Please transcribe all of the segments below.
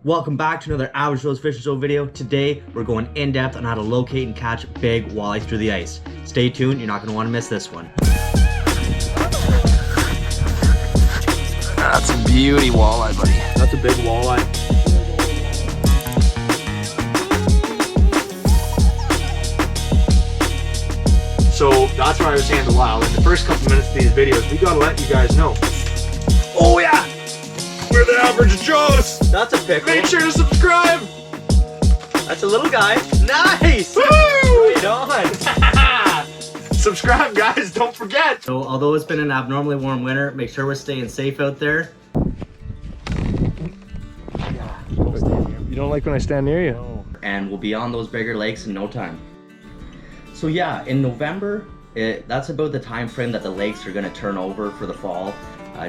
Welcome back to another Average Joe's Fishing Show video. Today, we're going in depth on how to locate and catch big walleyes through the ice. Stay tuned, you're not going to want to miss this one. That's a beauty walleye, buddy. That's a big walleye. So that's what I was saying to Lyle. In the first couple minutes of these videos, we gotta let you guys know. Oh yeah! We're the Average Joes! That's a pickle. Make sure to subscribe! That's a little guy. Nice! Woo! Right on. Subscribe, guys, don't forget! So, although it's been an abnormally warm winter, make sure we're staying safe out there. You don't like when I stand near you? And we'll be on those bigger lakes in no time. So yeah, in November, that's about the time frame that the lakes are going to turn over for the fall.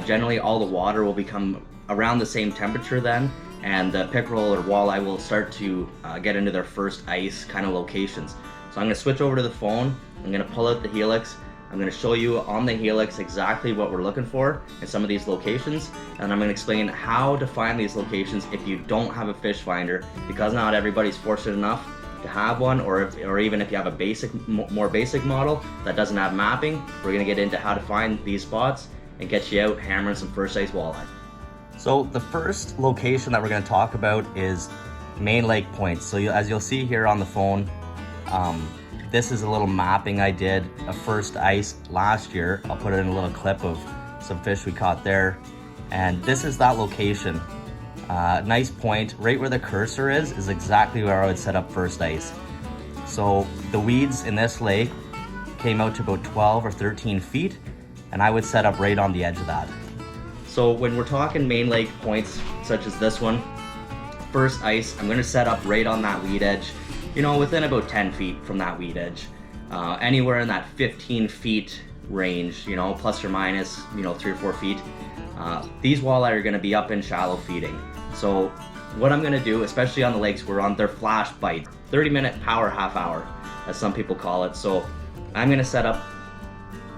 Generally, all the water will become around the same temperature then, and the pickerel or walleye will start to get into their first ice kind of locations. So I'm going to switch over to the phone. I'm going to pull out the Helix. I'm going to show you on the Helix exactly what we're looking for in some of these locations, and I'm going to explain how to find these locations if you don't have a fish finder, because not everybody's fortunate enough to have one, or even if you have a more basic model that doesn't have mapping. We're going to get into how to find these spots and get you out hammering some first ice walleye. So the first location that we're going to talk about is main lake points. So as you'll see here on the phone, this is a little mapping I did of first ice last year. I'll put it in a little clip of some fish we caught there. And this is that location. Nice point, right where the cursor is exactly where I would set up first ice. So the weeds in this lake came out to about 12 or 13 feet, and I would set up right on the edge of that. So when we're talking main lake points, such as this one, first ice, I'm gonna set up right on that weed edge, you know, within about 10 feet from that weed edge. Anywhere in that 15 feet range, you know, plus or minus, you know, 3 or 4 feet. These walleye are gonna be up in shallow feeding. So what I'm gonna do, especially on the lakes we're on, they're flash bites, 30-minute power half hour, as some people call it. So I'm gonna set up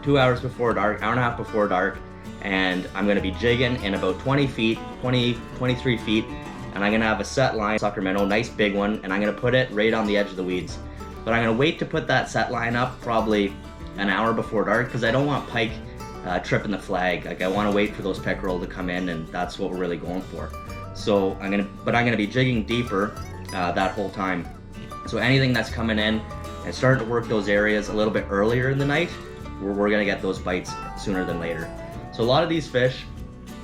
2 hours before dark, hour and a half before dark, and I'm gonna be jigging in about 20 feet, 23 feet, and I'm gonna have a set line, sucker minnow, nice big one, and I'm gonna put it right on the edge of the weeds. But I'm gonna wait to put that set line up probably an hour before dark, because I don't want pike tripping the flag. Like, I wanna wait for those pickerel to come in, and that's what we're really going for. So I'm gonna be jigging deeper that whole time. So anything that's coming in and starting to work those areas a little bit earlier in the night, we're gonna get those bites sooner than later. So a lot of these fish,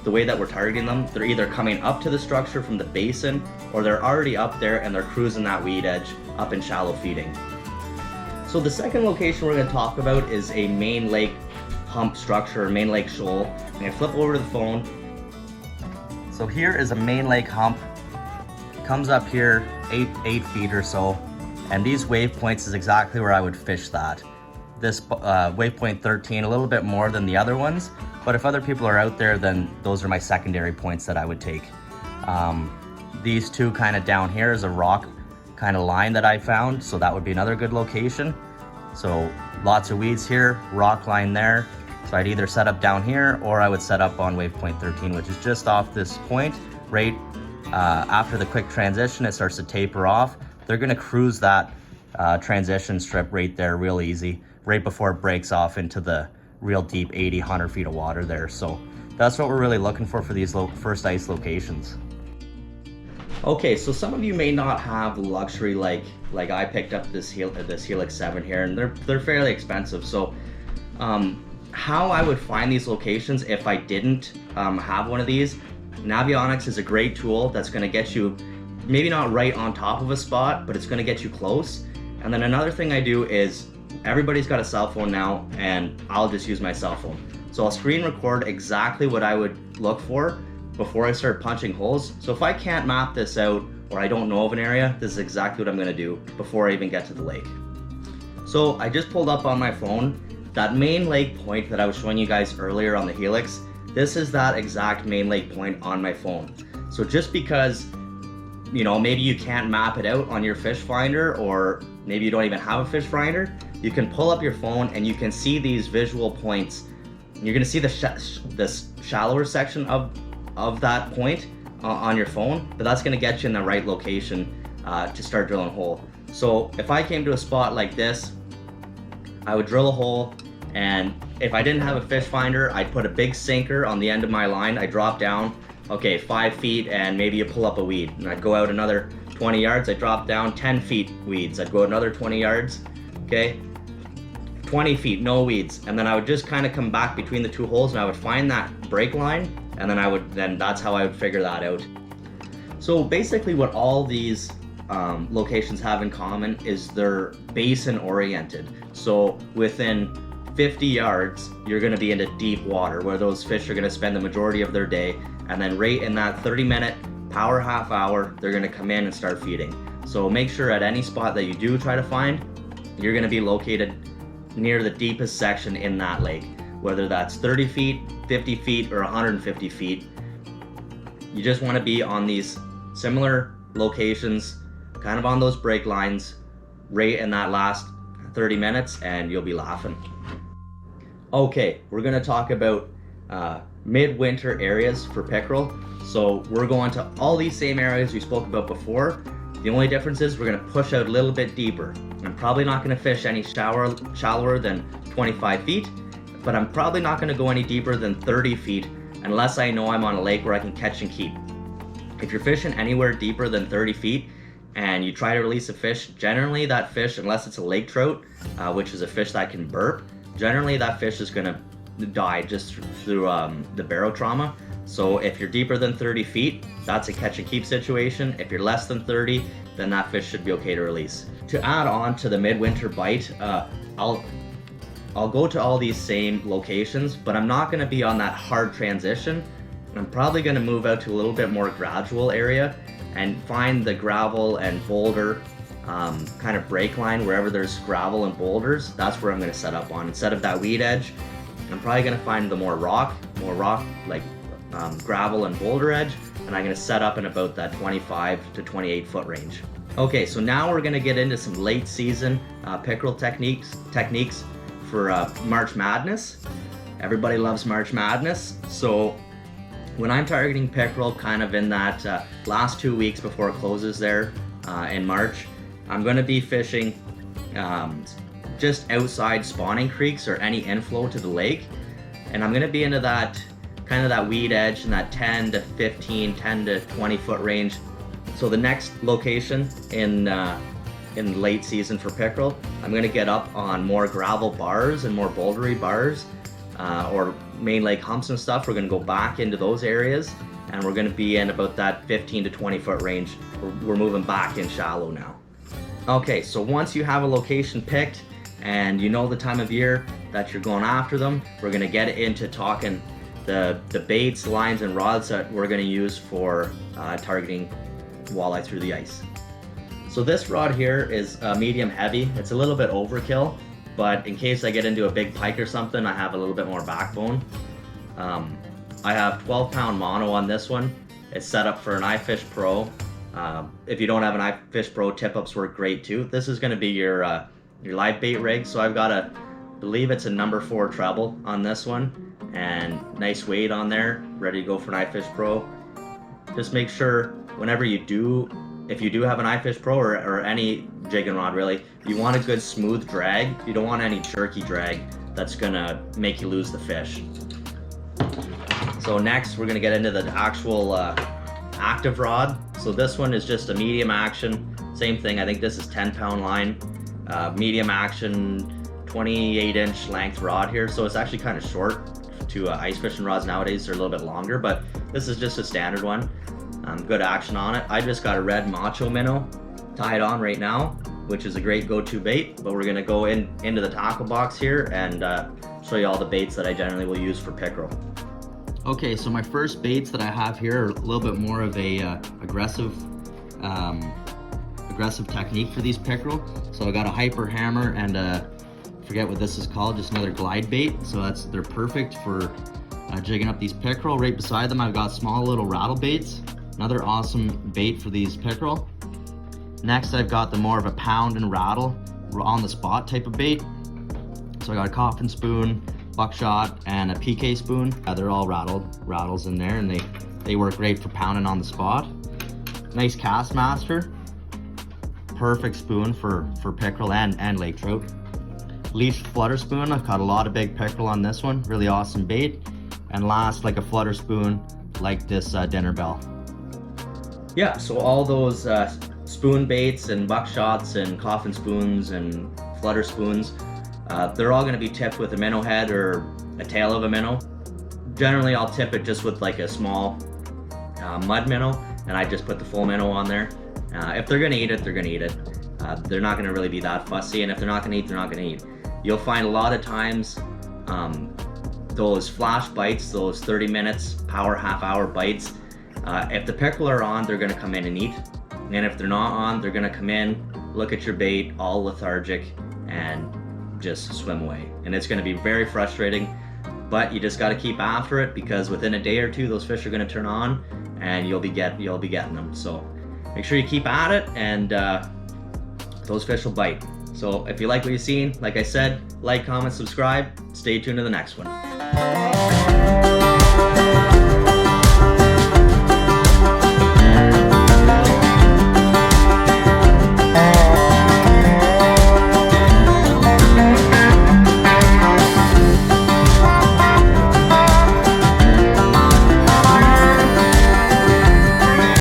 the way that we're targeting them, they're either coming up to the structure from the basin, or they're already up there and they're cruising that weed edge up in shallow feeding. So the second location we're gonna talk about is a main lake hump structure, or main lake shoal. I'm gonna flip over to the phone. So here is a main lake hump. Comes up here 8 feet or so, and these wave points is exactly where I would fish that. This waypoint 13, a little bit more than the other ones, but if other people are out there, then those are my secondary points that I would take. These two kind of down here is a rock kind of line that I found, so that would be another good location. So lots of weeds here, rock line there. So I'd either set up down here, or I would set up on waypoint 13, which is just off this point, right after the quick transition. It starts to taper off. They're gonna cruise that transition strip right there real easy, right before it breaks off into the real deep 80, 100 feet of water there. So that's what we're really looking for these first ice locations. Okay, so some of you may not have the luxury like I picked up this Helix 7 here, and they're fairly expensive. So how I would find these locations if I didn't have one of these, Navionics is a great tool that's gonna get you maybe not right on top of a spot, but it's gonna get you close. And then another thing I do is, everybody's got a cell phone now, and I'll just use my cell phone. So I'll screen record exactly what I would look for before I start punching holes. So if I can't map this out, or I don't know of an area, this is exactly what I'm gonna do before I even get to the lake. So I just pulled up on my phone that main lake point that I was showing you guys earlier on the Helix. This is that exact main lake point on my phone. So just because, you know, maybe you can't map it out on your fish finder, or maybe you don't even have a fish finder, you can pull up your phone and you can see these visual points. You're gonna see this shallower section of that point on your phone, but that's gonna get you in the right location to start drilling a hole. So if I came to a spot like this, I would drill a hole, and if I didn't have a fish finder, I'd put a big sinker on the end of my line. I drop down, okay, 5 feet, and maybe you pull up a weed, and I'd go out another 20 yards, I'd drop down 10 feet weeds, I'd go another 20 yards, okay, 20 feet, no weeds, and then I would just kind of come back between the two holes, and I would find that break line, and then that's how I would figure that out. So basically what all these locations have in common is they're basin oriented. So within 50 yards, you're gonna be into deep water where those fish are gonna spend the majority of their day, and then right in that 30-minute power half hour, they're gonna come in and start feeding. So make sure at any spot that you do try to find, you're gonna be located near the deepest section in that lake, whether that's 30 feet, 50 feet, or 150 feet. You just wanna be on these similar locations, kind of on those break lines, right in that last 30 minutes, and you'll be laughing. Okay, we're gonna talk about midwinter areas for pickerel. So we're going to all these same areas we spoke about before. The only difference is we're gonna push out a little bit deeper. I'm probably not gonna fish any shallower than 25 feet, but I'm probably not gonna go any deeper than 30 feet unless I know I'm on a lake where I can catch and keep. If you're fishing anywhere deeper than 30 feet and you try to release a fish, generally that fish, unless it's a lake trout, which is a fish that can burp, generally that fish is gonna die just through the barotrauma. So if you're deeper than 30 feet, that's a catch and keep situation. If you're less than 30, then that fish should be okay to release. To add on to the midwinter bite, I'll go to all these same locations, but I'm not gonna be on that hard transition. I'm probably gonna move out to a little bit more gradual area and find the gravel and boulder kind of break line. Wherever there's gravel and boulders, that's where I'm gonna set up on. Instead of that weed edge, I'm probably gonna find the more rock like gravel and boulder edge, and I'm gonna set up in about that 25 to 28 foot range. Okay, so now we're gonna get into some late season pickerel techniques for March Madness. Everybody loves March Madness, so when I'm targeting pickerel kind of in that last 2 weeks before it closes there in March, I'm going to be fishing just outside spawning creeks or any inflow to the lake, and I'm going to be into that kind of that weed edge in that 10 to 15, 10 to 20 foot range. So the next location in late season for pickerel, I'm going to get up on more gravel bars and more bouldery bars, or main lake humps and stuff. We're going to go back into those areas, and we're going to be in about that 15 to 20 foot range. We're moving back in shallow now. Okay, so once you have a location picked and you know the time of year that you're going after them, we're going to get into talking the baits, lines, and rods that we're going to use for targeting walleye through the ice. So this rod here is medium heavy. It's a little bit overkill, but in case I get into a big pike or something, I have a little bit more backbone. I have 12-pound mono on this one. It's set up for an iFish Pro. If you don't have an iFish Pro, tip-ups work great too. This is going to be your live bait rig. So I've got I believe it's a number 4 treble on this one, and nice weight on there, ready to go for an iFish Pro. Just make sure whenever you do, if you do have an iFish Pro or any jigging rod really, you want a good smooth drag. You don't want any jerky drag that's gonna make you lose the fish. So next we're gonna get into the actual active rod. So this one is just a medium action, same thing. I think this is 10-pound line, medium action, 28-inch length rod here. So it's actually kind of short to ice fishing rods nowadays. They're a little bit longer, but this is just a standard one. Good action on it. I just got a red macho minnow tied on right now, which is a great go-to bait, but we're gonna go into the tackle box here and show you all the baits that I generally will use for pickerel. Okay, so my first baits that I have here are a little bit more of a aggressive technique for these pickerel. So I got a hyper hammer and forget what this is called, just another glide bait. So they're perfect for jigging up these pickerel. Right beside them I've got small little rattle baits, another awesome bait for these pickerel. Next I've got the more of a pound and rattle on the spot type of bait. So I got a coffin spoon, buckshot, and a PK spoon. They're all rattles in there, and they They work great for pounding on the spot. Nice cast master. Perfect spoon for pickerel and lake trout. Leaf flutter spoon. I've caught a lot of big pickerel on this one. Really awesome bait. And last, like a flutter spoon, like this dinner bell. Yeah, so all those spoon baits and buckshots and coffin spoons and flutter spoons, they're all going to be tipped with a minnow head or a tail of a minnow. Generally, I'll tip it just with like a small mud minnow, and I just put the full minnow on there. If they're going to eat it, they're going to eat it. They're not going to really be that fussy, and if they're not going to eat, they're not going to eat. You'll find a lot of times those flash bites, those 30 minutes, power, half-hour bites, if the pickerel are on, they're going to come in and eat. And if they're not on, they're going to come in, look at your bait, all lethargic, and just swim away. And it's going to be very frustrating, but you just got to keep after it, because within a day or two, those fish are going to turn on, and you'll be getting them. So make sure you keep at it, and those fish will bite. So if you like what you've seen, like I said, like, comment, subscribe. Stay tuned to the next one.